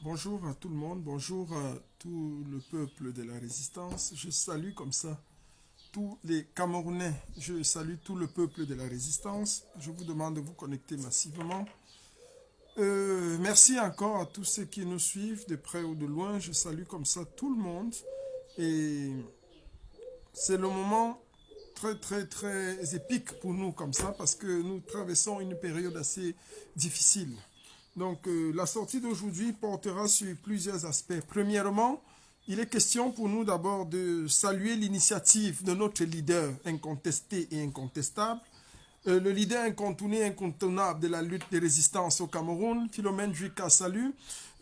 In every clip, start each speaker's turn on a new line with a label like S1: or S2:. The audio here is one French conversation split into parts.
S1: Bonjour à tout le monde, bonjour à tout le peuple de la résistance. Je salue comme ça tous les Camerounais. Je salue tout le peuple de la résistance. Je vous demande de vous connecter massivement. Merci encore à tous ceux qui nous suivent de près ou de loin. Je salue comme ça tout le monde. Et c'est le moment très épique pour nous comme ça parce que nous traversons une période assez difficile. Donc, la sortie d'aujourd'hui portera sur plusieurs aspects. Premièrement, il est question pour nous d'abord de saluer l'initiative de notre leader incontesté et incontestable, le leader incontourné et incontournable de la lutte de résistance au Cameroun, Philomène Juika Salut,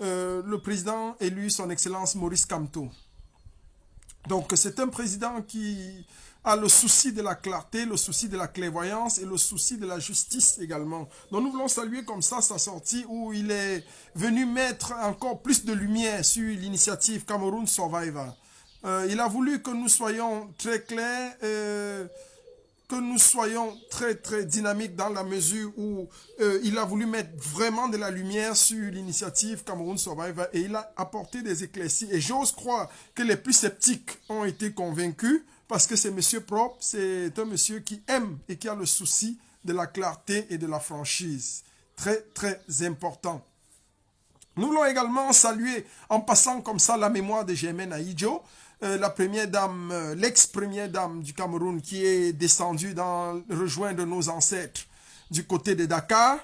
S1: le président élu, son Excellence Maurice Kamto. Donc, c'est un président qui a le souci de la clarté, le souci de la clairvoyance et le souci de la justice également. Donc nous voulons saluer comme ça sa sortie où il est venu mettre encore plus de lumière sur l'initiative Cameroun Survivor. Il a voulu que nous soyons très clairs, que nous soyons très dynamiques dans la mesure où il a voulu mettre vraiment de la lumière sur l'initiative Cameroun Survivor et il a apporté des éclaircies. Et j'ose croire que les plus sceptiques ont été convaincus parce que c'est monsieur propre, c'est un monsieur qui aime et qui a le souci de la clarté et de la franchise. Très important. Nous voulons également saluer en passant comme ça la mémoire de Germaine Aïdjo, la première dame, l'ex-première dame du Cameroun qui est descendue rejoindre nos ancêtres du côté de Dakar.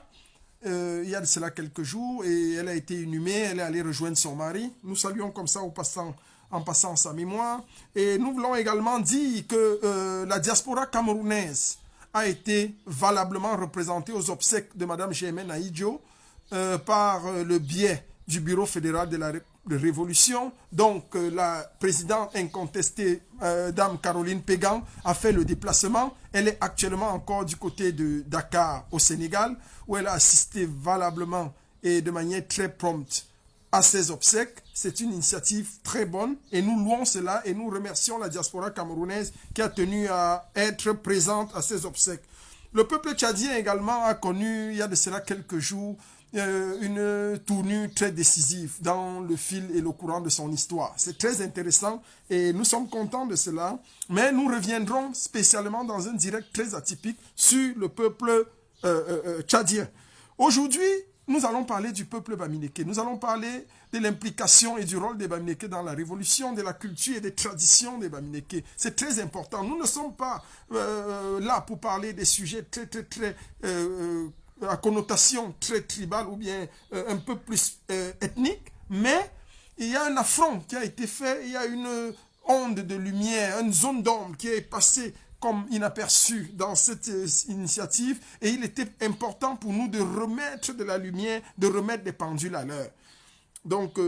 S1: Il y a de cela quelques jours et elle a été inhumée, elle est allée rejoindre son mari. Nous saluons comme ça en passant sa mémoire. Et nous voulons également dire que la diaspora camerounaise a été valablement représentée aux obsèques de Mme Germaine Aïdjo par le biais du Bureau fédéral de la Révolution. Donc, la présidente incontestée, Dame Caroline Pégan, a fait le déplacement. Elle est actuellement encore du côté de Dakar, au Sénégal, où elle a assisté valablement et de manière très prompte à ses obsèques. C'est une initiative très bonne et nous louons cela et nous remercions la diaspora camerounaise qui a tenu à être présente à ses obsèques. Le peuple tchadien également a connu, il y a de cela quelques jours, une tournure très décisive dans le fil et le courant de son histoire. C'est très intéressant et nous sommes contents de cela, mais nous reviendrons spécialement dans un direct très atypique sur le peuple tchadien. Aujourd'hui, nous allons parler du peuple Bamileke. Nous allons parler de l'implication et du rôle des Bamileke dans la révolution, de la culture et des traditions des Bamileke. C'est très important. Nous ne sommes pas là pour parler des sujets très à connotation très tribale ou bien un peu plus ethnique, mais il y a un affront qui a été fait, il y a une onde de lumière, une zone d'ombre qui est passée comme inaperçue dans cette initiative et il était important pour nous de remettre de la lumière, de remettre des pendules à l'heure. Donc,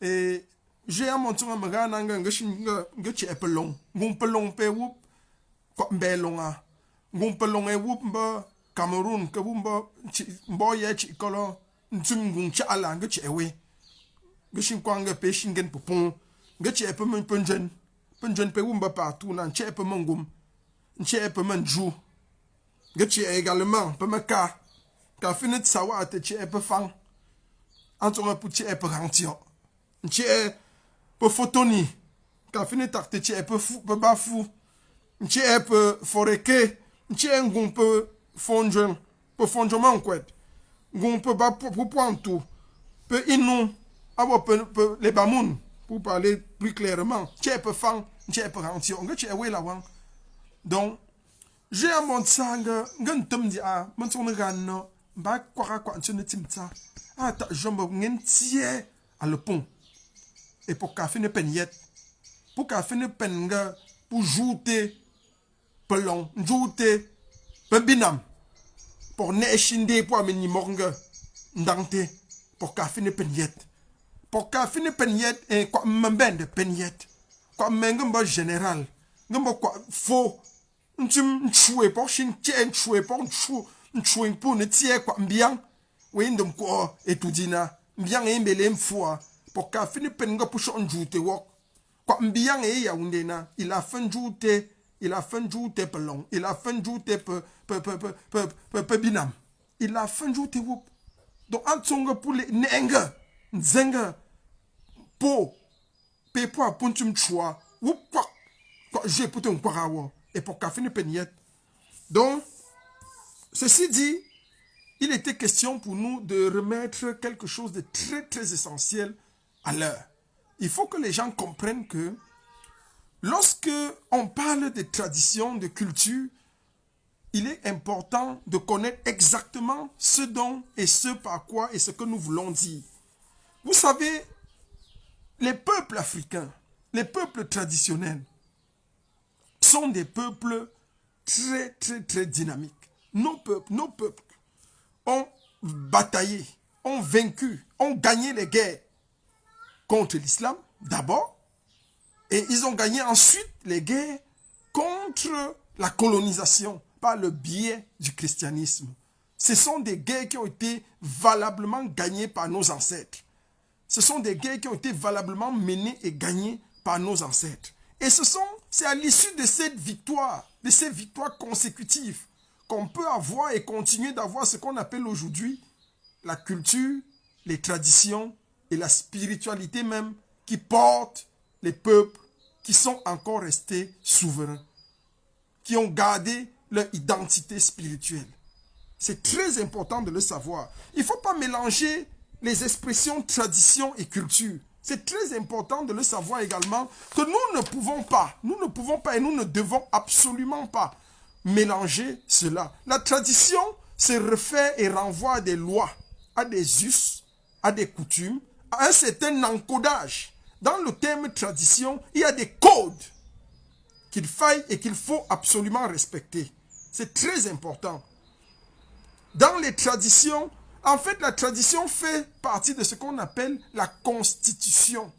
S1: et j'ai un montant à magana ngutche epelong gumpelong pe wup kwa mbelonga gumpelong e wup mba Cameroun ke wumba mbo ye chi kolo ntum gung cha ala ngutche ewe gushin kwanga pe shingen popon ngutche epemen penjen pe wumba partout nan che epemen gum nche epemen jou ngutche également pe maka ka finit sawa te che epefang antonga pu che eperantio nche pe fotoni ka fini takte che pe fu pe bafu nche pe foreke nche ngun pe fonjon mankwet ngun pe ba pour pointou pe inu abo pe les bamoun pour parler plus clairement nche pe fang nche pe rantio nche we la wang donc j'ai un monde sang ngun tum di a mon son ganno ba kwa ntune timta ata jombo ngin tie à le pont et pour qu'à finir penyet pour qu'à finir penga pour jouter pelon jouter pebinam pour ne chinde pour ameni morga ndante pour qu'à finir penyet et quoi mbende penyet quoi mengamba général ngamba quoi faux ntum choué pour chin tien choué pour choué pour ne tie quoi bien oui ndom ko etudina bien embelem fois pour qu'à finir penga pour chon joute wok kwa mbiang e ya undena il a fin joute Il a fait un jour te long. Il a fait un jour te binam. Il a fait un jour te whoop. Donc, en tonga pour les nenga, nzenga, po, pepo a puntum chua, whoop, j'ai pour ton parawa, et pour café ne peignette. Donc, ceci dit, il était question pour nous de remettre quelque chose de très, très essentiel à l'heure. Il faut que les gens comprennent que lorsque on parle de tradition, de culture, il est important de connaître exactement ce dont et ce par quoi et ce que nous voulons dire. Vous savez, les peuples africains, les peuples traditionnels, sont des peuples très, très, très dynamiques. Nos peuples ont bataillé, ont vaincu, ont gagné les guerres contre l'islam, d'abord, et ils ont gagné ensuite les guerres contre la colonisation par le biais du christianisme. Ce sont des guerres qui ont été valablement gagnées par nos ancêtres. Ce sont des guerres qui ont été valablement menées et gagnées par nos ancêtres. Et c'est à l'issue de ces victoires consécutives, qu'on peut avoir et continuer d'avoir ce qu'on appelle aujourd'hui la culture, les traditions et la spiritualité même qui portent les peuples qui sont encore restés souverains, qui ont gardé leur identité spirituelle. C'est très important de le savoir. Il ne faut pas mélanger les expressions tradition et culture. C'est très important de le savoir également que nous ne pouvons pas et nous ne devons absolument pas mélanger cela. La tradition se réfère et renvoie à des lois, à des us, à des coutumes, à un certain encodage. Dans le terme tradition, il y a des codes qu'il faille et qu'il faut absolument respecter. C'est très important. Dans les traditions, en fait, la tradition fait partie de ce qu'on appelle la constitution.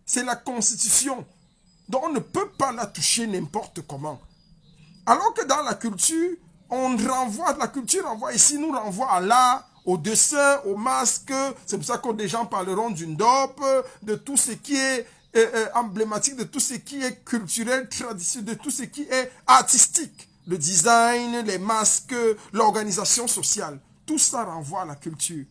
S1: C'est la constitution. Donc, on ne peut pas la toucher n'importe comment. Alors que dans la culture, la culture renvoie ici, nous renvoie à l'art, au dessin, au masque. C'est pour ça que des gens parleront d'une dope, de tout ce qui est emblématique, de tout ce qui est culturel, traditionnel, de tout ce qui est artistique. Le design, les masques, l'organisation sociale. Tout ça renvoie à la culture.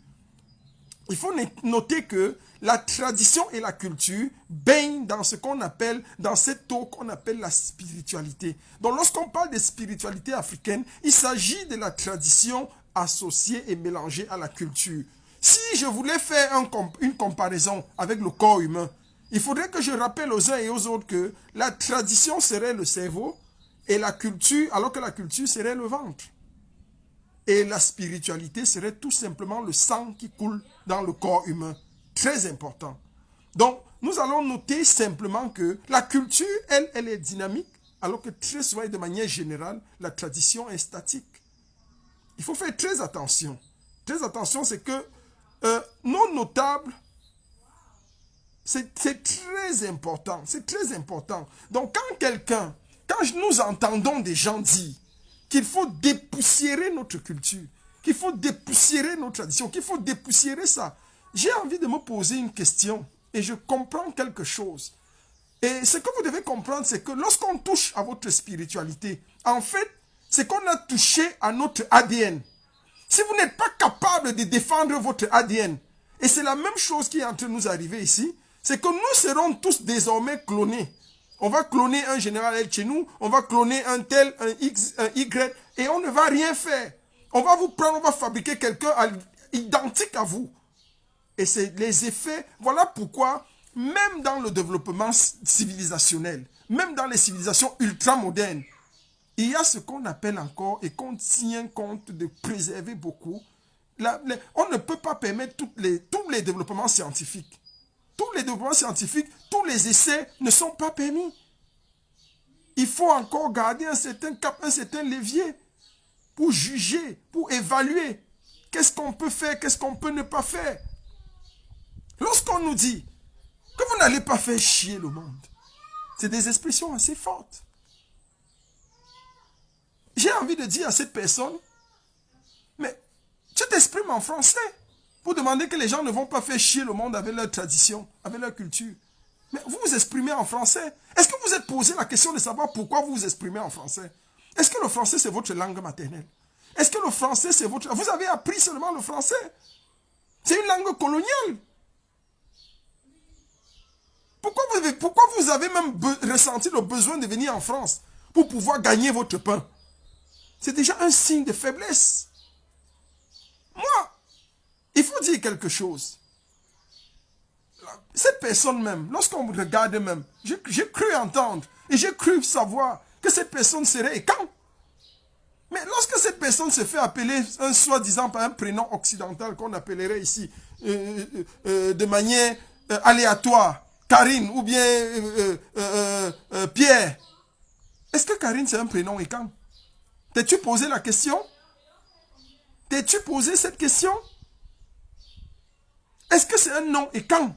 S1: Il faut noter que la tradition et la culture baignent dans ce qu'on appelle, dans cette eau qu'on appelle la spiritualité. Donc lorsqu'on parle de spiritualité africaine, il s'agit de la tradition associée et mélangée à la culture. Si je voulais faire une comparaison avec le corps humain, il faudrait que je rappelle aux uns et aux autres que la tradition serait le cerveau et la culture, alors que la culture serait le ventre. Et la spiritualité serait tout simplement le sang qui coule dans le corps humain. Très important. Donc, nous allons noter simplement que la culture, elle est dynamique, alors que très souvent et de manière générale, la tradition est statique. Il faut faire très attention. Très attention, c'est que nos notables, c'est très important. C'est très important. Donc, quand nous entendons des gens dire qu'il faut dépoussiérer notre culture, qu'il faut dépoussiérer nos traditions, qu'il faut dépoussiérer ça, j'ai envie de me poser une question et je comprends quelque chose. Et ce que vous devez comprendre, c'est que lorsqu'on touche à votre spiritualité, en fait, c'est qu'on a touché à notre ADN. Si vous n'êtes pas capable de défendre votre ADN, et c'est la même chose qui est en train de nous arriver ici, c'est que nous serons tous désormais clonés. On va cloner un général L chez nous, on va cloner un tel, un X, un Y, et on ne va rien faire. On va vous prendre, on va fabriquer quelqu'un identique à vous. Et c'est les effets, voilà pourquoi, même dans le développement civilisationnel, même dans les civilisations ultramodernes, il y a ce qu'on appelle encore, et qu'on tient compte de préserver beaucoup, on ne peut pas permettre tous les développements scientifiques. Tous les développements scientifiques, tous les essais ne sont pas permis. Il faut encore garder un certain cap, un certain levier pour juger, pour évaluer qu'est-ce qu'on peut faire, qu'est-ce qu'on peut ne pas faire. Lorsqu'on nous dit que vous n'allez pas faire chier le monde, c'est des expressions assez fortes. J'ai envie de dire à cette personne, mais tu t'exprimes en français pour demander que les gens ne vont pas faire chier le monde avec leur tradition, avec leur culture. Mais vous vous exprimez en français. Est-ce que vous êtes posé la question de savoir pourquoi vous vous exprimez en français? Est-ce que le français, c'est votre langue maternelle? Est-ce que le français, c'est votre... Vous avez appris seulement le français? C'est une langue coloniale. Pourquoi vous avez même ressenti le besoin de venir en France pour pouvoir gagner votre pain? C'est déjà un signe de faiblesse. Moi, il faut dire quelque chose. Cette personne même, lorsqu'on regarde même, j'ai cru entendre et j'ai cru savoir que cette personne serait Ekan. Mais lorsque cette personne se fait appeler un soi-disant par un prénom occidental qu'on appellerait ici de manière aléatoire, Karine ou bien Pierre, est-ce que Karine c'est un prénom Ekan? T'es-tu posé la question? T'es-tu posé cette question? Est-ce que c'est un nom Ekan?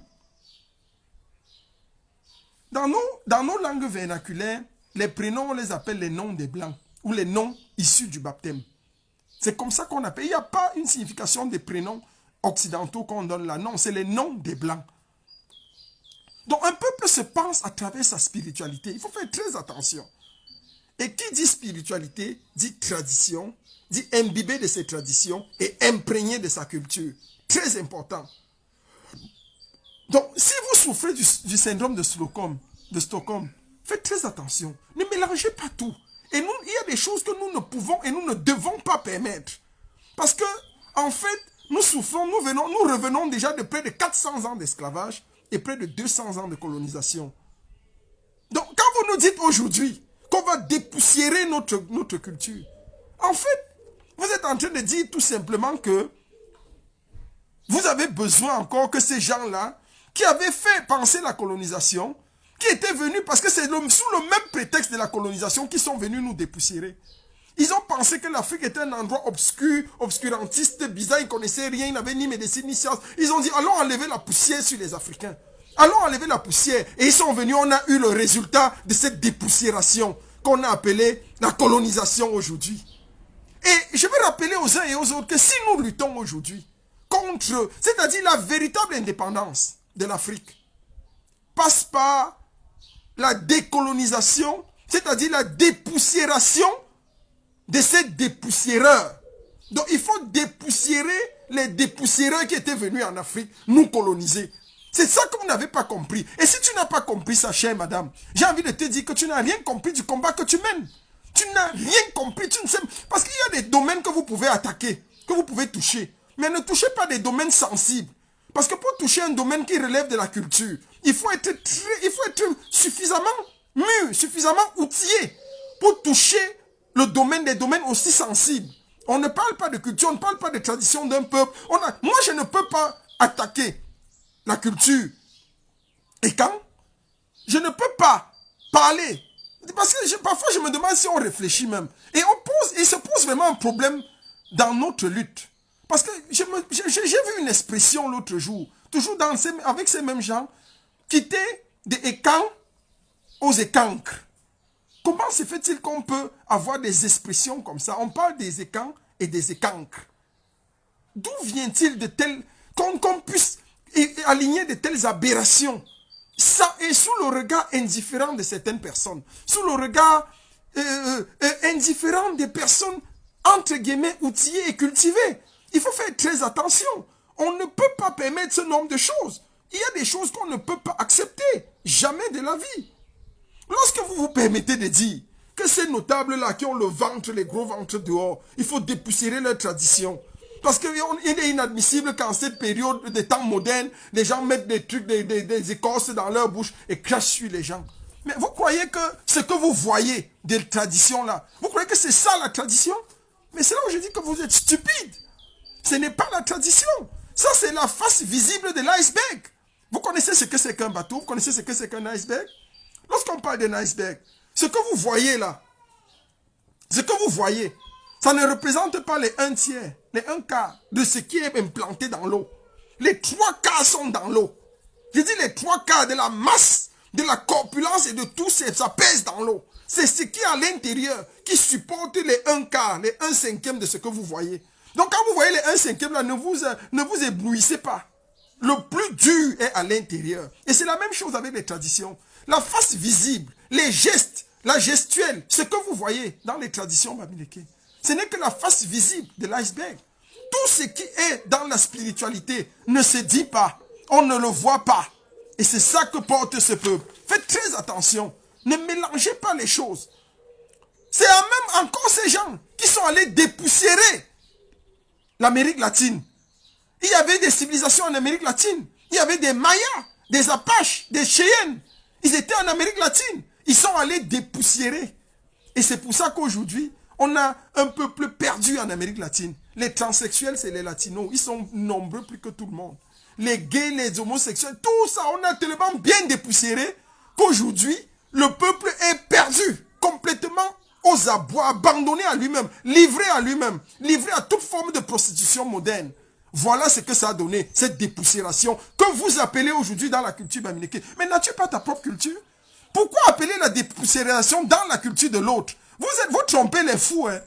S1: Dans nos langues vernaculaires, les prénoms, on les appelle les noms des Blancs ou les noms issus du baptême. C'est comme ça qu'on appelle. Il n'y a pas une signification des prénoms occidentaux qu'on donne là. Non, c'est les noms des Blancs. Donc un peuple se pense à travers sa spiritualité. Il faut faire très attention. Et qui dit spiritualité, dit tradition, dit imbibé de ses traditions et imprégné de sa culture. Très important. Donc, si vous souffrez du syndrome de Stockholm, faites très attention. Ne mélangez pas tout. Et nous, il y a des choses que nous ne pouvons et nous ne devons pas permettre. Parce que, en fait, nous souffrons, nous revenons déjà de près de 400 ans d'esclavage et près de 200 ans de colonisation. Donc, quand vous nous dites aujourd'hui qu'on va dépoussiérer notre culture, en fait, vous êtes en train de dire tout simplement que vous avez besoin encore que ces gens-là, qui avaient fait penser la colonisation, qui étaient venus, parce que c'est sous le même prétexte de la colonisation qu'ils sont venus nous dépoussiérer. Ils ont pensé que l'Afrique était un endroit obscur, obscurantiste, bizarre, ils ne connaissaient rien, ils n'avaient ni médecine ni science. Ils ont dit, allons enlever la poussière sur les Africains. Allons enlever la poussière. Et ils sont venus, on a eu le résultat de cette dépoussiération qu'on a appelée la colonisation aujourd'hui. Et je veux rappeler aux uns et aux autres que si nous luttons aujourd'hui contre, c'est-à-dire la véritable indépendance de l'Afrique, passe par la décolonisation, c'est-à-dire la dépoussiération de ces dépoussiéreurs. Donc il faut dépoussiérer les dépoussiéreurs qui étaient venus en Afrique nous coloniser. C'est ça que vous n'avez pas compris. Et si tu n'as pas compris ça, chère madame, j'ai envie de te dire que tu n'as rien compris du combat que tu mènes. Tu n'as rien compris. Tu ne sais... Parce qu'il y a des domaines que vous pouvez attaquer, que vous pouvez toucher. Mais ne touchez pas des domaines sensibles. Parce que pour toucher un domaine qui relève de la culture, il faut être suffisamment mûr, suffisamment outillé pour toucher le domaine des domaines aussi sensibles. On ne parle pas de culture, on ne parle pas de tradition d'un peuple. Moi, je ne peux pas attaquer la culture. Et quand je ne peux pas parler, parce que parfois je me demande si on réfléchit même. Et il se pose vraiment un problème dans notre lutte. Parce que j'ai vu une expression l'autre jour, toujours avec ces mêmes gens, quitter des écans aux écancres. Comment se fait-il qu'on peut avoir des expressions comme ça? On parle des écans et des écancres. D'où vient-il de telles... qu'on puisse aligner de telles aberrations? Ça est sous le regard indifférent de certaines personnes. Sous le regard indifférent des personnes, entre guillemets, outillées et cultivées. Il faut faire très attention. On ne peut pas permettre ce nombre de choses. Il y a des choses qu'on ne peut pas accepter. Jamais de la vie. Lorsque vous vous permettez de dire que ces notables-là qui ont le ventre, les gros ventres dehors, il faut dépoussiérer leur tradition. Parce qu'il est inadmissible qu'en cette période des temps modernes, les gens mettent des trucs, des écorces dans leur bouche et crachent sur les gens. Mais vous croyez que ce que vous voyez des traditions-là, vous croyez que c'est ça la tradition? Mais c'est là où je dis que vous êtes stupide. Ce n'est pas la tradition. Ça, c'est la face visible de l'iceberg. Vous connaissez ce que c'est qu'un bateau? Vous connaissez ce que c'est qu'un iceberg? Lorsqu'on parle d'un iceberg, ce que vous voyez là, ce que vous voyez, ça ne représente pas les 1/3, les 1/4 de ce qui est implanté dans l'eau. Les 3/4 sont dans l'eau. Je dis les 3/4 de la masse, de la corpulence et de tout ça pèse dans l'eau. C'est ce qui est à l'intérieur qui supporte les 1/4, les 1/5 de ce que vous voyez. Donc quand vous voyez les 1/5 là, ne vous éblouissez pas. Le plus dur est à l'intérieur. Et c'est la même chose avec les traditions. La face visible, les gestes, la gestuelle, ce que vous voyez dans les traditions bamileke, ce n'est que la face visible de l'iceberg. Tout ce qui est dans la spiritualité ne se dit pas. On ne le voit pas. Et c'est ça que porte ce peuple. Faites très attention. Ne mélangez pas les choses. C'est même encore ces gens qui sont allés dépoussiérer l'Amérique latine. Il y avait des civilisations en Amérique latine. Il y avait des Mayas, des Apaches, des Cheyennes. Ils étaient en Amérique latine. Ils sont allés dépoussiérer. Et c'est pour ça qu'aujourd'hui, on a un peuple perdu en Amérique latine. Les transsexuels, c'est les latinos. Ils sont nombreux plus que tout le monde. Les gays, les homosexuels, tout ça, on a tellement bien dépoussiéré qu'aujourd'hui, le peuple est perdu complètement aux abois, abandonné à lui-même, livré à toute forme de prostitution moderne. Voilà ce que ça a donné, cette dépoussiération que vous appelez aujourd'hui dans la culture bamileke. Mais n'as-tu pas ta propre culture? Pourquoi appeler la dépoussiération dans la culture de l'autre? Vous trompez les fous, hein?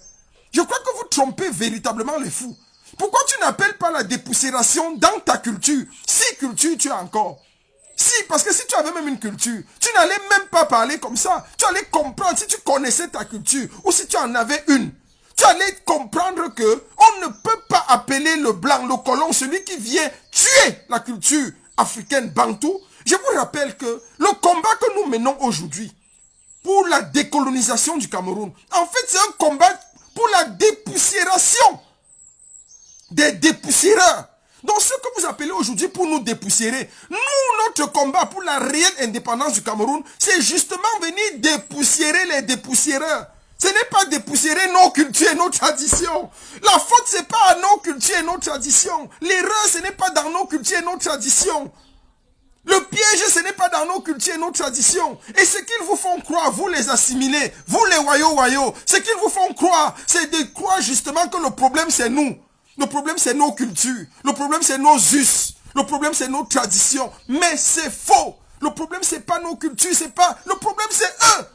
S1: Je crois que vous trompez véritablement les fous. Pourquoi tu n'appelles pas la dépoussiération dans ta culture? Si culture tu as encore. Si, parce que si tu avais même une culture, tu n'allais même pas parler comme ça. Tu allais comprendre si tu connaissais ta culture ou si tu en avais une. Tu allais comprendre que on ne peut pas appeler le blanc, le colon, celui qui vient tuer la culture africaine bantou. Je vous rappelle que le combat que nous menons aujourd'hui pour la décolonisation du Cameroun, en fait c'est un combat pour la dépoussiération des dépoussiéreurs. Donc ce que vous appelez aujourd'hui pour nous dépoussiérer, nous, notre combat pour la réelle indépendance du Cameroun, c'est justement venir dépoussiérer les dépoussiéreurs. Ce n'est pas dépoussiérer nos cultures et nos traditions. La faute, c'est pas à nos cultures et nos traditions. L'erreur, ce n'est pas dans nos cultures et nos traditions. Le piège, ce n'est pas dans nos cultures et nos traditions. Et ce qu'ils vous font croire, vous les assimilez, vous les wayo, ce qu'ils vous font croire, c'est de croire justement que le problème, c'est nous. Le problème, c'est nos cultures. Le problème, c'est nos us. Le problème, c'est nos traditions. Mais c'est faux. Le problème, c'est pas nos cultures, c'est pas... Le problème, c'est eux.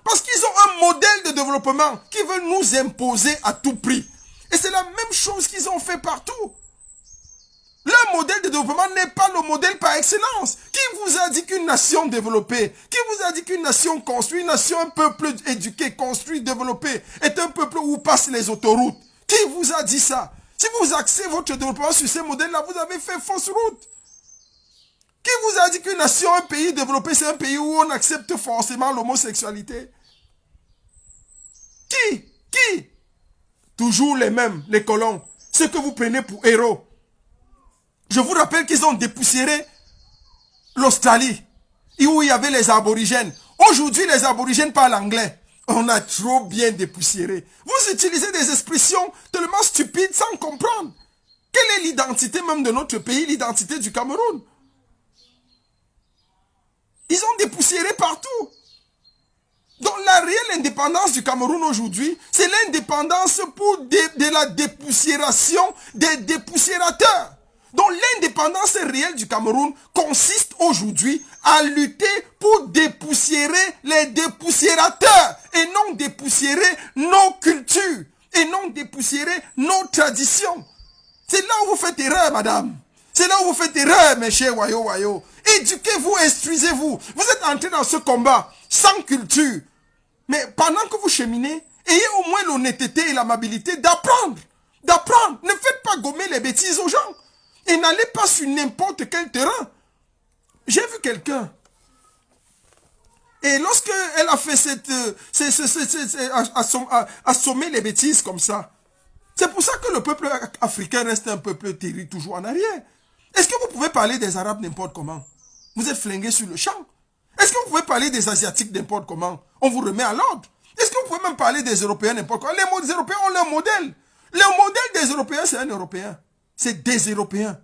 S1: Parce qu'ils ont un modèle de développement qui veut nous imposer à tout prix. Et c'est la même chose qu'ils ont fait partout. Leur modèle de développement n'est pas le modèle par excellence. Qui vous a dit qu'une nation développée, qui vous a dit qu'une nation construite, une nation, un peuple éduqué, construit, développé, est un peuple où passent les autoroutes? Qui vous a dit ça? Si vous axez votre développement sur ces modèles-là, vous avez fait fausse route. Qui vous a dit qu'une nation, un pays développé, c'est un pays où on accepte forcément l'homosexualité? Qui? Toujours les mêmes, les colons. Ceux que vous prenez pour héros. Je vous rappelle qu'ils ont dépoussiéré l'Australie, où il y avait les aborigènes. Aujourd'hui, les aborigènes parlent anglais. On a trop bien dépoussiéré. Vous utilisez des expressions tellement stupides sans comprendre. Quelle est l'identité même de notre pays, l'identité du Cameroun? Ils ont dépoussiéré partout. Donc la réelle indépendance du Cameroun aujourd'hui, c'est l'indépendance pour de la dépoussiération des dépoussiérateurs. Donc l'indépendance réelle du Cameroun consiste aujourd'hui à lutter pour dépoussiérer les dépoussiérateurs et non dépoussiérer nos cultures et non dépoussiérer nos traditions. C'est là où vous faites erreur, madame. C'est là où vous faites erreur, mes chers wayo. Éduquez-vous, instruisez-vous. Vous êtes entrés dans ce combat sans culture. Mais pendant que vous cheminez, ayez au moins l'honnêteté et l'amabilité d'apprendre. D'apprendre. Ne faites pas gommer les bêtises aux gens. Et n'allez pas sur n'importe quel terrain. J'ai vu quelqu'un. Et lorsque elle a fait assommer les bêtises comme ça, c'est pour ça que le peuple africain reste un peuple terri toujours en arrière. Est-ce que vous pouvez parler des Arabes n'importe comment? Vous êtes flingués sur le champ. Est-ce que vous pouvez parler des Asiatiques n'importe comment? On vous remet à l'ordre. Est-ce que vous pouvez même parler des Européens n'importe comment? Les Européens ont leur modèle. Le modèle des Européens, c'est un Européen. C'est des Européens.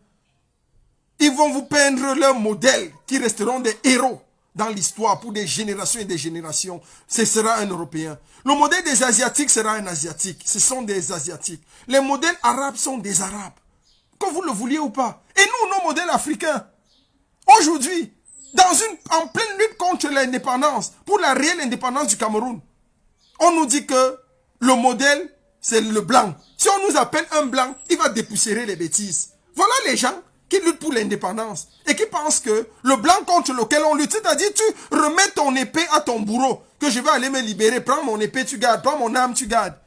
S1: Ils vont vous peindre leur modèle qui resteront des héros dans l'histoire pour des générations et des générations. Ce sera un Européen. Le modèle des Asiatiques sera un Asiatique. Ce sont des Asiatiques. Les modèles arabes sont des Arabes. Que vous le vouliez ou pas. Et nous, nos modèles africains, aujourd'hui, en pleine lutte contre l'indépendance, pour la réelle indépendance du Cameroun, on nous dit que le modèle, c'est le blanc. Si on nous appelle un blanc, il va dépoussiérer les bêtises. Voilà les gens qui lutte pour l'indépendance et qui pense que le blanc contre lequel on lutte, c'est-à-dire tu remets ton épée à ton bourreau, que je vais aller me libérer, prends mon épée, tu gardes, prends mon âme, tu gardes.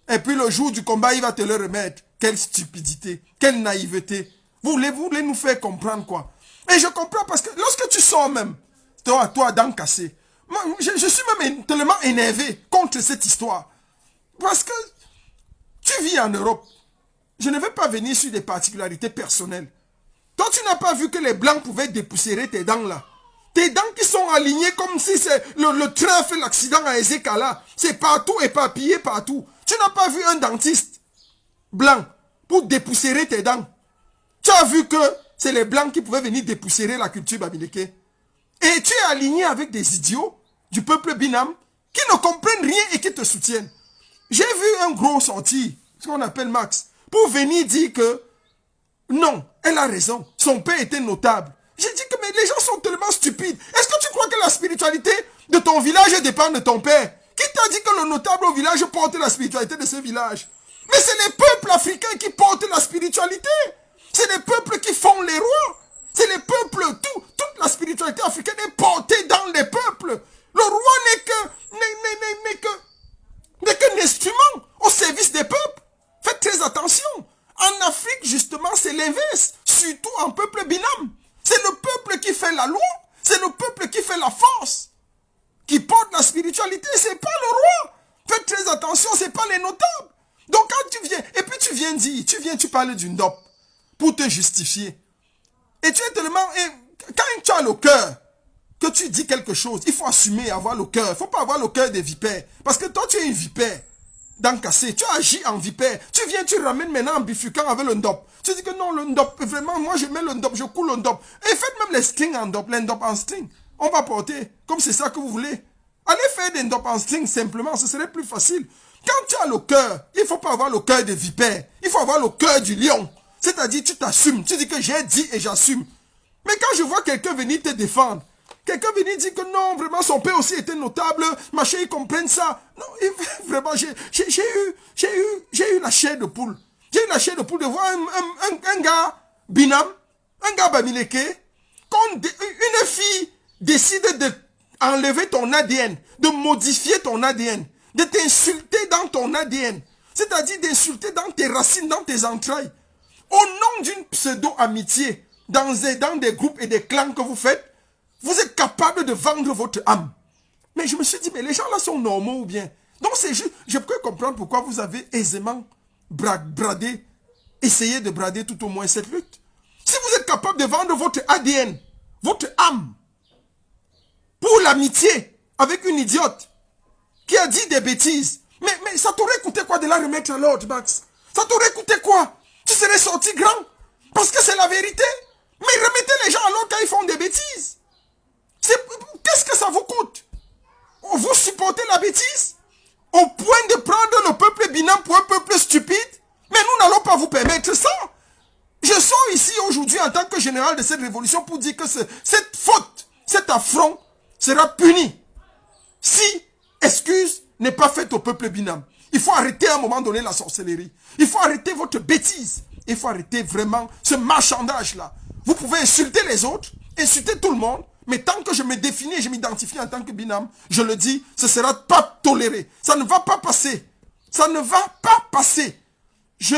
S1: Et puis le jour du combat, il va te le remettre. Quelle stupidité, quelle naïveté. Vous voulez nous faire comprendre quoi? Et je comprends parce que lorsque tu sors même, toi, dents cassées, moi, je suis même tellement énervé contre cette histoire. Parce que tu vis en Europe. Je ne vais pas venir sur des particularités personnelles. Toi, tu n'as pas vu que les blancs pouvaient dépoussiérer tes dents là. Tes dents qui sont alignées comme si c'est le train fait l'accident à Ezekala. C'est partout éparpillé partout. Tu n'as pas vu un dentiste blanc pour dépoussiérer tes dents. Tu as vu que c'est les blancs qui pouvaient venir dépoussiérer la culture bamileke. Et tu es aligné avec des idiots du peuple Binam qui ne comprennent rien et qui te soutiennent. J'ai vu un gros sortir, ce qu'on appelle Max, pour venir dire que non, elle a raison, son père était notable. J'ai dit que mais les gens sont tellement stupides. Est-ce que tu crois que la spiritualité de ton village dépend de ton père? Qui t'a dit que le notable au village porte la spiritualité de ce village? Mais c'est les peuples africains qui portent la spiritualité. C'est les peuples qui font les rois. C'est les peuples, toute la spiritualité africaine est portée dans les peuples. Le roi n'est qu'un instrument au service des peuples. Faites très attention. En Afrique, justement, c'est l'inverse. Surtout en peuple binam. C'est le peuple qui fait la loi. C'est le peuple qui fait la force. Qui porte la spiritualité. C'est pas le roi. Faites très attention, c'est pas les notables. Donc quand tu viens, et puis tu viens dire, tu parles d'une dope pour te justifier. Et tu es tellement... quand tu as le cœur, que tu dis quelque chose, il faut assumer et avoir le cœur. Il ne faut pas avoir le cœur des vipères. Parce que toi, tu es une vipère d'encassé. Tu agis en vipère. Tu viens, tu ramènes maintenant en bifurquant avec le ndop. Tu dis que non, le ndop, vraiment, moi je mets le ndop, je coule le ndop. Et faites même les strings en ndop, les ndop en string. On va porter, comme c'est ça que vous voulez. Allez faire des ndop en string simplement, ce serait plus facile. Quand tu as le cœur, il ne faut pas avoir le cœur des vipères. Il faut avoir le cœur du lion. C'est-à-dire, tu t'assumes. Tu dis que j'ai dit et j'assume. Mais quand je vois quelqu'un venir te défendre, quelqu'un venir dire que non, vraiment, son père aussi était notable, machin, ils comprennent ça. Non, vraiment, j'ai eu la chair de poule. J'ai eu la chair de poule de voir un gars binam, un gars bamileke, quand une fille décide d'enlever ton ADN, de modifier ton ADN, de t'insulter dans ton ADN, c'est-à-dire d'insulter dans tes racines, dans tes entrailles, au nom d'une pseudo-amitié, dans des groupes et des clans que vous faites, vous êtes capable de vendre votre âme. Mais je me suis dit, mais les gens là sont normaux ou bien? Donc c'est juste, je peux comprendre pourquoi vous avez aisément bradé, essayé de brader tout au moins cette lutte. Si vous êtes capable de vendre votre ADN, votre âme, pour l'amitié avec une idiote qui a dit des bêtises, mais ça t'aurait coûté quoi de la remettre à l'ordre, Max? Ça t'aurait coûté quoi? Tu serais sorti grand? Parce que c'est la vérité. Mais remettez les gens à l'ordre quand ils font des bêtises. Qu'est-ce que ça vous coûte? Vous supportez la bêtise au point de prendre le peuple binam pour un peuple stupide? Mais nous n'allons pas vous permettre ça. Je sors ici aujourd'hui en tant que général de cette révolution pour dire que cette faute, cet affront sera puni si excuse n'est pas faite au peuple binam. Il faut arrêter à un moment donné la sorcellerie. Il faut arrêter votre bêtise. Il faut arrêter vraiment ce marchandage-là. Vous pouvez insulter les autres, insulter tout le monde, mais tant que je me définis et je m'identifie en tant que binam, je le dis, ce ne sera pas toléré. Ça ne va pas passer. Ça ne va pas passer. Je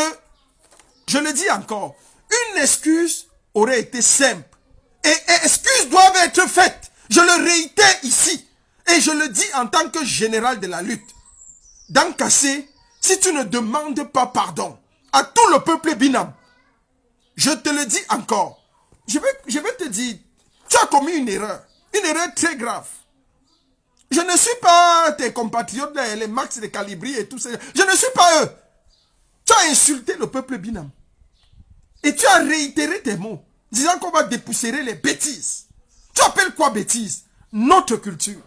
S1: le dis encore. Une excuse aurait été simple. Et excuses doivent être faites. Je le réitère ici. Et je le dis en tant que général de la lutte. Dans Kassé, si tu ne demandes pas pardon à tout le peuple binam, je te le dis encore. Je vais te dire, tu as commis une erreur très grave. Je ne suis pas tes compatriotes, les Max, les Calibri et tout ça. Je ne suis pas eux. Tu as insulté le peuple binam. Et tu as réitéré tes mots, disant qu'on va dépoussiérer les bêtises. Tu appelles quoi bêtises? Notre culture,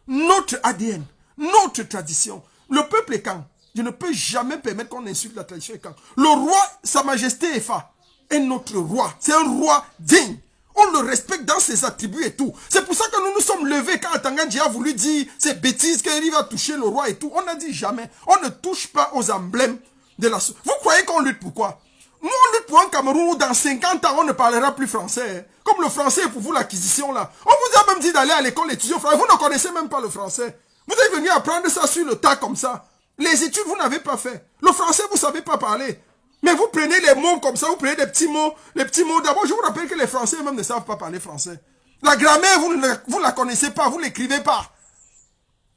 S1: notre ADN, notre tradition. Le peuple est quand? Je ne peux jamais permettre qu'on insulte la tradition est quand? Le roi, Sa Majesté Efa, est notre roi. C'est un roi digne. On le respecte dans ses attributs et tout. C'est pour ça que nous nous sommes levés quand Atangandji a voulu dire ces bêtises qu'il va toucher le roi et tout. On a dit jamais. On ne touche pas aux emblèmes de la... Vous croyez qu'on lutte pourquoi? Nous, on lutte pour un Cameroun où dans 50 ans, on ne parlera plus français. Hein. Comme le français est pour vous l'acquisition là. On vous a même dit d'aller à l'école étudier français. Vous ne connaissez même pas le français. Vous êtes venu apprendre ça sur le tas comme ça. Les études, vous n'avez pas fait. Le français, vous ne savez pas parler. Mais vous prenez les mots comme ça, vous prenez des petits mots. Les petits mots, d'abord, je vous rappelle que les Français même ne savent pas parler français. La grammaire, vous ne la connaissez pas, vous ne l'écrivez pas.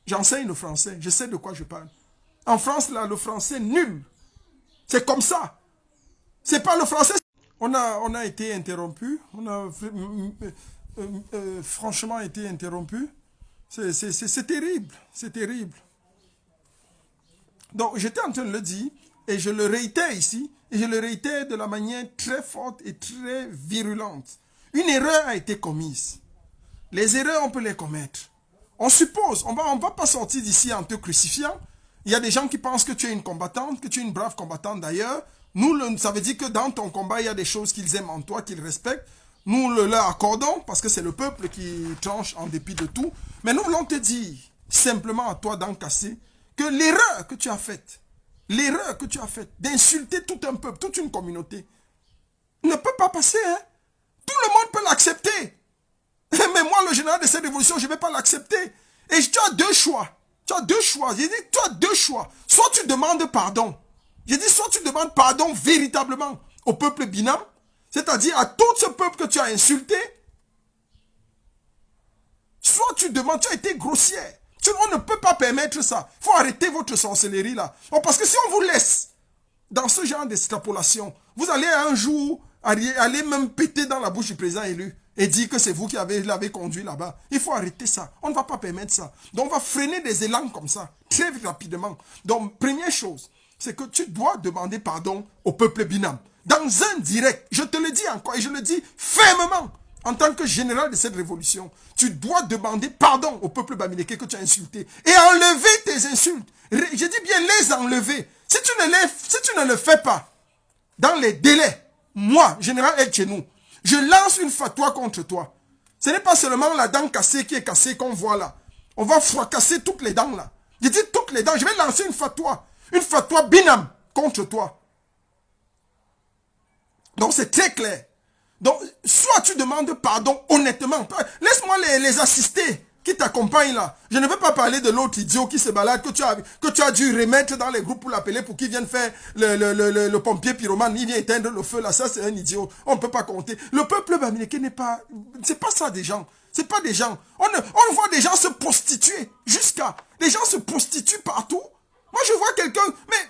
S1: J'enseigne le français, je sais de quoi je parle. En France, là, le français, nul. C'est comme ça. C'est pas le français. On a été interrompu. On a franchement été interrompu. C'est terrible. C'est terrible. Donc, j'étais en train de le dire, et je le réitère ici, et je le réitère de la manière très forte et très virulente. Une erreur a été commise. Les erreurs, on peut les commettre. On suppose, on va pas sortir d'ici en te crucifiant. Il y a des gens qui pensent que tu es une combattante, que tu es une brave combattante d'ailleurs. Nous, ça veut dire que dans ton combat, il y a des choses qu'ils aiment en toi, qu'ils respectent. Nous le leur accordons parce que c'est le peuple qui tranche en dépit de tout. Mais nous voulons te dire simplement à toi d'encasser que l'erreur que tu as faite, d'insulter tout un peuple, toute une communauté, ne peut pas passer. Hein? Tout le monde peut l'accepter. Mais moi, le général de cette révolution, je ne vais pas l'accepter. Et tu as deux choix. Tu as deux choix. J'ai dit, tu as deux choix. Soit tu demandes pardon. J'ai dit, soit tu demandes pardon véritablement au peuple Binam, c'est-à-dire à tout ce peuple que tu as insulté. Soit tu demandes, tu as été grossière. On ne peut pas permettre ça. Il faut arrêter votre sorcellerie là. Bon, parce que si on vous laisse dans ce genre d'extrapolation, vous allez un jour aller même péter dans la bouche du président élu et dire que c'est vous qui l'avez conduit là-bas. Il faut arrêter ça. On ne va pas permettre ça. Donc, on va freiner des élans comme ça, très rapidement. Donc, première chose, c'est que tu dois demander pardon au peuple Binam. Dans un direct, je te le dis encore et je le dis fermement, en tant que général de cette révolution, tu dois demander pardon au peuple bamileke que tu as insulté et enlever tes insultes. Je dis bien les enlever. Si tu ne le fais pas, dans les délais, moi, général El Chenou, je lance une fatwa contre toi. Ce n'est pas seulement la dent cassée qui est cassée qu'on voit là. On va fracasser toutes les dents là. Je dis toutes les dents. Je vais lancer une fatwa Binam contre toi. Donc c'est très clair. Donc, soit tu demandes pardon honnêtement. Laisse-moi les assister qui t'accompagnent là. Je ne veux pas parler de l'autre idiot qui se balade, que tu as dû remettre dans les groupes pour l'appeler pour qu'il vienne faire le pompier pyromane. Il vient éteindre le feu là. Ça, c'est un idiot. On ne peut pas compter. Le peuple bamileke n'est pas... C'est pas ça des gens. C'est pas des gens. On voit des gens se prostituer jusqu'à... Les gens se prostituent partout. Moi, je vois quelqu'un... Mais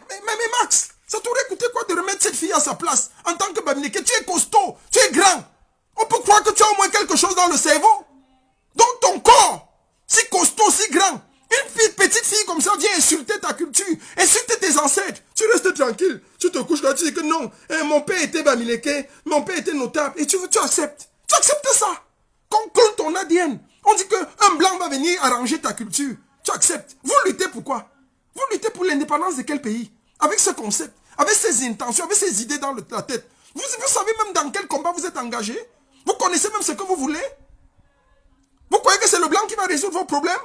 S1: Max... Ça t'aurait coûté quoi de remettre cette fille à sa place en tant que bamileke? Tu es costaud, tu es grand. On peut croire que tu as au moins quelque chose dans le cerveau. Donc ton corps, si costaud, si grand, une petite fille comme ça vient insulter ta culture, insulter tes ancêtres. Tu restes tranquille, tu te couches là, tu dis que non, mon père était bamileke, mon père était notable, et tu acceptes. Tu acceptes ça. Qu'on clone ton ADN. On dit qu'un blanc va venir arranger ta culture. Tu acceptes. Vous luttez pour quoi? Vous luttez pour l'indépendance de quel pays? Avec ce concept, avec ces intentions, avec ces idées dans la tête. Vous savez même dans quel combat vous êtes engagé? Vous connaissez même ce que vous voulez? Vous croyez que c'est le blanc qui va résoudre vos problèmes?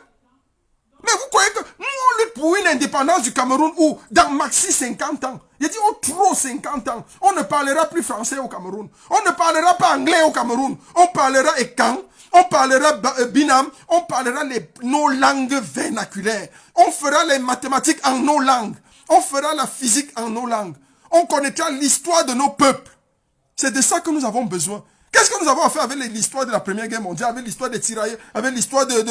S1: Mais vous croyez que nous on lutte pour une indépendance du Cameroun où dans maxi 50 ans, il dit au trop 50 ans, on ne parlera plus français au Cameroun. On ne parlera pas anglais au Cameroun. On parlera Ekan, on parlera Binam, on parlera nos langues vernaculaires. On fera les mathématiques en nos langues. On fera la physique en nos langues. On connaîtra l'histoire de nos peuples. C'est de ça que nous avons besoin. Qu'est-ce que nous avons à faire avec l'histoire de la Première Guerre mondiale, avec l'histoire des tirailleurs, avec l'histoire des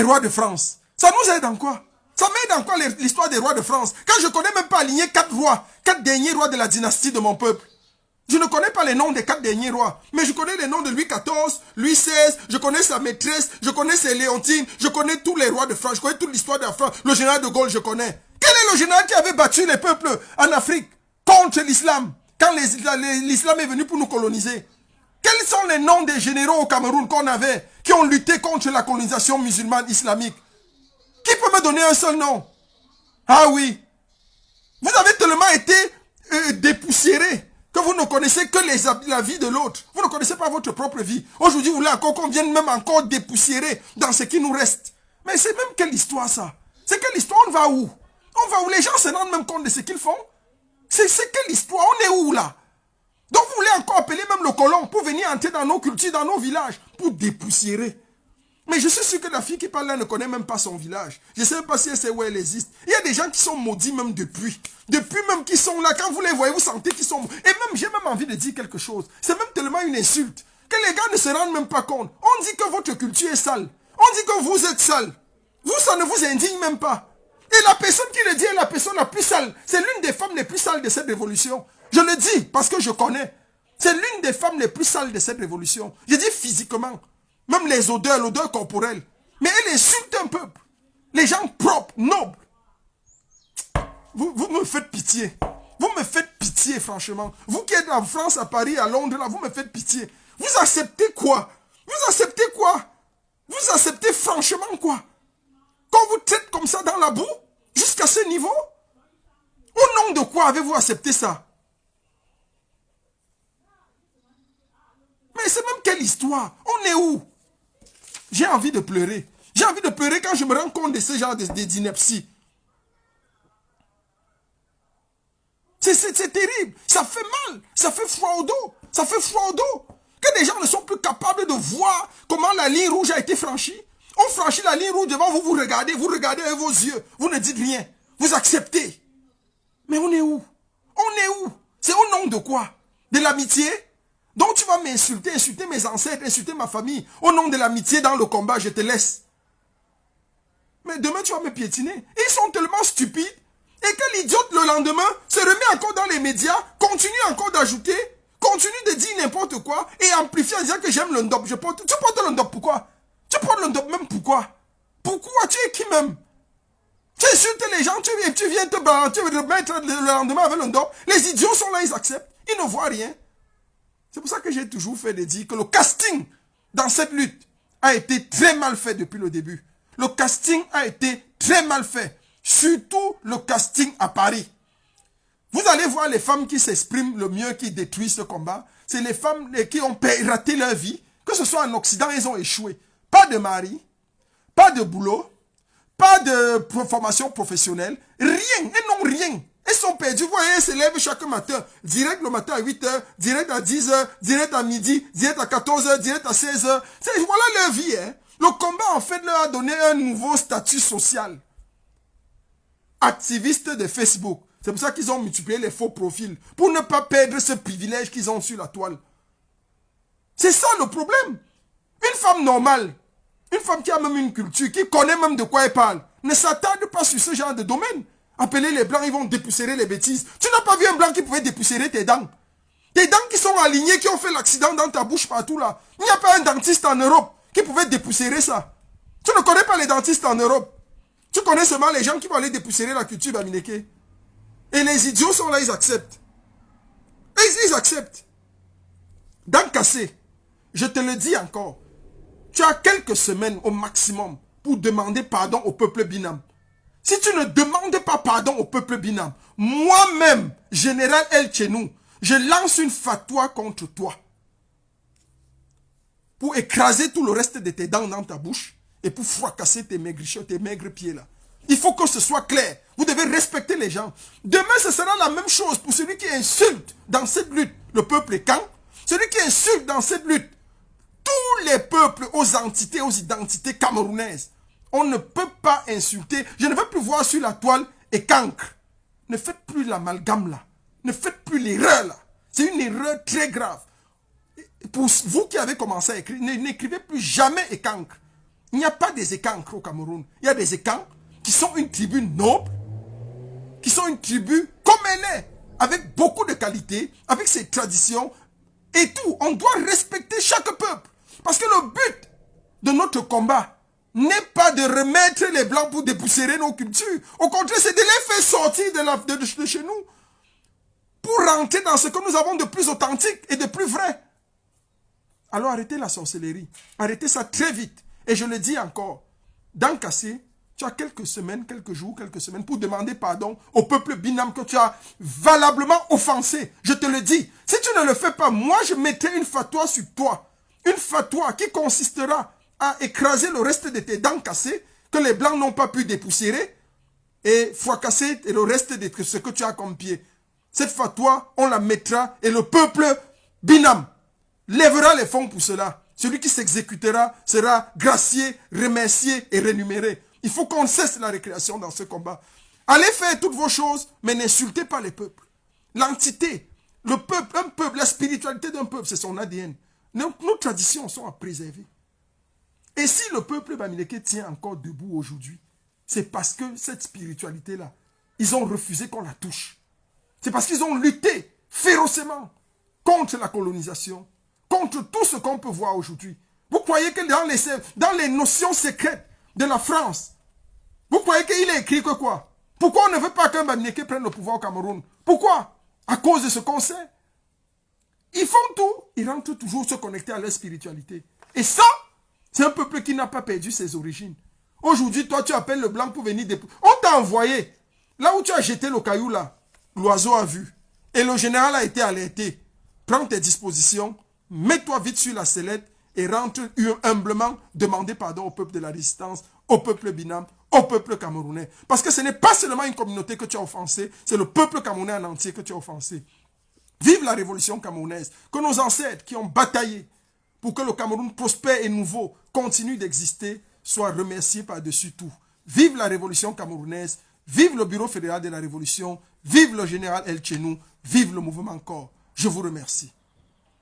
S1: rois de France? Ça nous aide en quoi? Ça m'aide en quoi l'histoire des rois de France? Quand je ne connais même pas aligner 4 rois, 4 derniers rois de la dynastie de mon peuple. Je ne connais pas les noms des 4 derniers rois, mais je connais les noms de Louis XIV, Louis XVI, je connais sa maîtresse, je connais ses Léontines, je connais tous les rois de France, je connais toute l'histoire de la France, le général de Gaulle, je connais. Quel est le général qui avait battu les peuples en Afrique contre l'islam, quand l'islam est venu pour nous coloniser? Quels sont les noms des généraux au Cameroun qu'on avait, qui ont lutté contre la colonisation musulmane islamique? Qui peut me donner un seul nom? Ah oui, vous avez tellement été dépoussiérés que vous ne connaissez que la vie de l'autre. Vous ne connaissez pas votre propre vie. Aujourd'hui, vous voulez encore qu'on vienne même encore dépoussiérer dans ce qui nous reste. Mais c'est même quelle histoire ça? C'est quelle histoire? On va où? On va où? Les gens se rendent même compte de ce qu'ils font? C'est quelle histoire? On est où là? Donc vous voulez encore appeler même le colon pour venir entrer dans nos cultures, dans nos villages, pour dépoussiérer. Mais je suis sûr que la fille qui parle là ne connaît même pas son village. Je ne sais même pas si elle sait où elle existe. Il y a des gens qui sont maudits même depuis. Depuis même qu'ils sont là, quand vous les voyez, vous sentez qu'ils sont... Et même, j'ai même envie de dire quelque chose. C'est même tellement une insulte que les gars ne se rendent même pas compte. On dit que votre culture est sale. On dit que vous êtes sale. Vous, ça ne vous indigne même pas. Et la personne qui le dit est la personne la plus sale. C'est l'une des femmes les plus sales de cette révolution. Je le dis parce que je connais. C'est l'une des femmes les plus sales de cette révolution. Je dis physiquement. Même les odeurs, l'odeur corporelle. Mais elle insulte un peuple. Les gens propres, nobles. Vous me faites pitié. Vous me faites pitié, franchement. Vous qui êtes en France, à Paris, à Londres, là, vous me faites pitié. Vous acceptez quoi? Vous acceptez quoi? Vous acceptez franchement quoi? Qu'on vous traite comme ça dans la boue? Jusqu'à ce niveau? Au nom de quoi avez-vous accepté ça? Mais c'est même quelle histoire? On est où? J'ai envie de pleurer. J'ai envie de pleurer quand je me rends compte de ce genre d'inepties. C'est terrible. Ça fait mal. Ça fait froid au dos. Ça fait froid au dos. Que des gens ne sont plus capables de voir comment la ligne rouge a été franchie. On franchit la ligne rouge devant vous, vous regardez avec vos yeux. Vous ne dites rien. Vous acceptez. Mais on est où? On est où? C'est au nom de quoi? De l'amitié? Donc tu vas m'insulter, insulter mes ancêtres, insulter ma famille. Au nom de l'amitié dans le combat, je te laisse. Mais demain tu vas me piétiner. Ils sont tellement stupides. Et que l'idiote le lendemain se remet encore dans les médias, continue encore d'ajouter, continue de dire n'importe quoi et amplifie en disant que j'aime le ndop. Tu portes le ndop pourquoi? Tu portes le ndop même pourquoi? Pourquoi? Tu es qui même? Tu insultes les gens, tu viens te mettre le lendemain avec le ndop. Les idiots sont là, ils acceptent. Ils ne voient rien. C'est pour ça que j'ai toujours fait de dire que le casting dans cette lutte a été très mal fait depuis le début. Le casting a été très mal fait. Surtout le casting à Paris. Vous allez voir les femmes qui s'expriment le mieux, qui détruisent ce combat. C'est les femmes qui ont raté leur vie. Que ce soit en Occident, elles ont échoué. Pas de mari, pas de boulot, pas de formation professionnelle. Rien, elles n'ont rien. Elles sont perdues. Vous voyez, elles se lèvent chaque matin. Direct le matin à 8h, direct à 10h, direct à midi, direct à 14h, direct à 16h. Voilà leur vie. Hein. Le combat, en fait, leur a donné un nouveau statut social. Activistes de Facebook. C'est pour ça qu'ils ont multiplié les faux profils. Pour ne pas perdre ce privilège qu'ils ont sur la toile. C'est ça le problème. Une femme normale, une femme qui a même une culture, qui connaît même de quoi elle parle, ne s'attarde pas sur ce genre de domaine. Appeler les blancs, ils vont dépoussiérer les bêtises. Tu n'as pas vu un blanc qui pouvait dépoussiérer tes dents? Tes dents qui sont alignées, qui ont fait l'accident dans ta bouche partout là. Il n'y a pas un dentiste en Europe qui pouvait dépoussiérer ça. Tu ne connais pas les dentistes en Europe. Tu connais seulement les gens qui vont aller dépoussiérer la culture Bamineke. Et les idiots sont là, ils acceptent. Ils acceptent. Dans Kassé, je te le dis encore, tu as quelques semaines au maximum pour demander pardon au peuple Binam. Si tu ne demandes pas pardon au peuple Binam, moi-même, général El Chenou, je lance une fatwa contre toi. Pour écraser tout le reste de tes dents dans ta bouche et pour fracasser tes maigrichons, tes maigres pieds là. Il faut que ce soit clair. Vous devez respecter les gens. Demain, ce sera la même chose pour celui qui insulte dans cette lutte le peuple Kan. Celui qui insulte dans cette lutte tous les peuples aux entités, aux identités camerounaises. On ne peut pas insulter. Je ne veux plus voir sur la toile et cancre. Ne faites plus l'amalgame là. Ne faites plus l'erreur là. C'est une erreur très grave. Pour vous qui avez commencé à écrire, n'écrivez plus jamais écancre. Il n'y a pas des écancres au Cameroun. Il y a des écancres qui sont une tribu noble, qui sont une tribu comme elle est, avec beaucoup de qualités, avec ses traditions et tout. On doit respecter chaque peuple. Parce que le but de notre combat n'est pas de remettre les blancs pour dépoussiérer nos cultures. Au contraire, c'est de les faire sortir de chez nous pour rentrer dans ce que nous avons de plus authentique et de plus vrai. Alors arrêtez la sorcellerie. Arrêtez ça très vite. Et je le dis encore, dans Kassé, tu as quelques semaines, quelques jours, quelques semaines pour demander pardon au peuple Binam que tu as valablement offensé. Je te le dis. Si tu ne le fais pas, moi je mettrai une fatwa sur toi. Une fatwa qui consistera à écraser le reste de tes dents cassées que les blancs n'ont pas pu dépoussiérer et fracasser le reste de ce que tu as comme pied. Cette fatwa, on la mettra et le peuple, binam, lèvera les fonds pour cela. Celui qui s'exécutera sera gracié, remercié et rémunéré. Il faut qu'on cesse la récréation dans ce combat. Allez faire toutes vos choses, mais n'insultez pas les peuples. L'entité, le peuple, un peuple, la spiritualité d'un peuple, c'est son ADN. Nos traditions sont à préserver. Et si le peuple bamileke tient encore debout aujourd'hui, c'est parce que cette spiritualité-là, ils ont refusé qu'on la touche. C'est parce qu'ils ont lutté férocement contre la colonisation, contre tout ce qu'on peut voir aujourd'hui. Vous croyez que dans les notions secrètes de la France, vous croyez qu'il est écrit que quoi? Pourquoi on ne veut pas qu'un Bamileke prenne le pouvoir au Cameroun? Pourquoi? À cause de ce qu'on sait. Ils font tout, ils rentrent toujours se connecter à leur spiritualité. Et ça, c'est un peuple qui n'a pas perdu ses origines. Aujourd'hui, toi, tu appelles le blanc pour venir déposer. On t'a envoyé. Là où tu as jeté le caillou, là, l'oiseau a vu. Et le général a été alerté. Prends tes dispositions, mets-toi vite sur la sellette et rentre humblement demander pardon au peuple de la résistance, au peuple binam, au peuple camerounais. Parce que ce n'est pas seulement une communauté que tu as offensée, c'est le peuple camerounais en entier que tu as offensé. Vive la révolution camerounaise, que nos ancêtres qui ont bataillé pour que le Cameroun prospère et nouveau continue d'exister, soient remerciés par-dessus tout. Vive la révolution camerounaise, vive le bureau fédéral de la révolution, vive le général El Chenou, vive le mouvement corps. Je vous remercie.